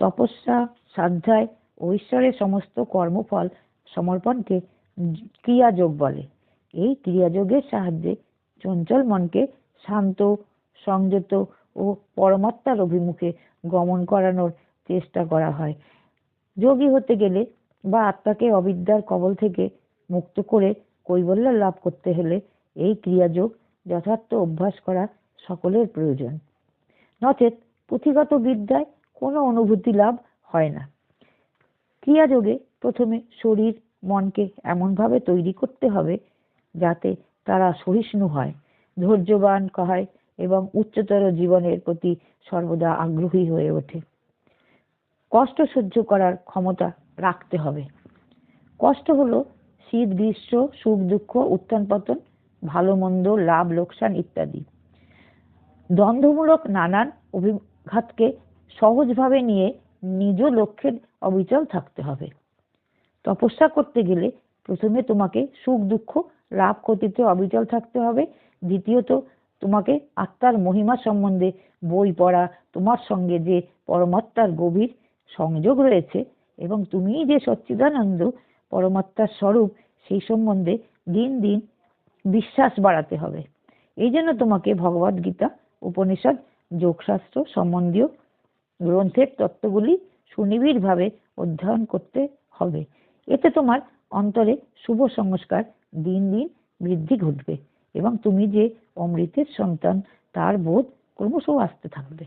তপস্যা, স্বাধ্যায় ও ঈশ্বরের সমস্ত কর্মফল সমর্পণকে ক্রিয়াযোগ বলে। এই ক্রিয়াযোগের সাহায্যে চঞ্চল মনকে শান্ত, সংযত ও পরমাত্মার অভিমুখে গমন করানোর চেষ্টা করা হয়। যোগী হতে গেলে বা আত্মাকে অবিদ্যার কবল থেকে মুক্ত করে কৈবল্য লাভ করতে হলে এই ক্রিয়াযোগ যথার্থ অভ্যাস করা সকলের প্রয়োজন। নচেৎ পুঁথিগত বিদ্যায় কোনো অনুভূতি লাভ হয় না। ক্রিয়াযোগে প্রথমে শরীর মনকে এমনভাবে তৈরি করতে হবে যাতে তারা সহিষ্ণু হয়, ধৈর্যবান হয় এবং উচ্চতর জীবনের প্রতি সর্বদা আগ্রহী হয়ে ওঠে। কষ্ট সহ্য করার ক্ষমতা রাখতে হবে। কষ্ট হলো শীত গ্রীষ্ম, সুখ দুঃখ, উত্থান পতন, ভালো মন্দ, লাভ লোকসান ইত্যাদি দ্বন্দ্বমূলক নানান অভিঘাতকে সহজভাবে নিয়ে নিজ লক্ষ্যের অবিচল থাকতে হবে। তপস্যা করতে গেলে প্রথমে তোমাকে সুখ দুঃখ, লাভ ক্ষতিতে অবিচল থাকতে হবে। দ্বিতীয়ত, তোমাকে আত্মার মহিমা সম্বন্ধে বই পড়া, তোমার সঙ্গে যে পরমাত্মার গভীর সংযোগ রয়েছে এবং তুমি যে সচ্চিদানন্দ পরমাত্মার স্বরূপ, সেই সম্বন্ধে দিন দিন বিশ্বাস বাড়াতে হবে। এই জন্য তোমাকে ভগবদ গীতা, উপনিষদ, যোগশাস্ত্র সম্বন্ধীয় গ্রন্থের তত্ত্বগুলি সুনিবিড়ভাবে অধ্যয়ন করতে হবে। এতে তোমার অন্তরে শুভ সংস্কার দিন দিন বৃদ্ধি ঘটবে এবং তুমি যে অমৃতের সন্তান তার বোধ ক্রমশ আসতে থাকবে।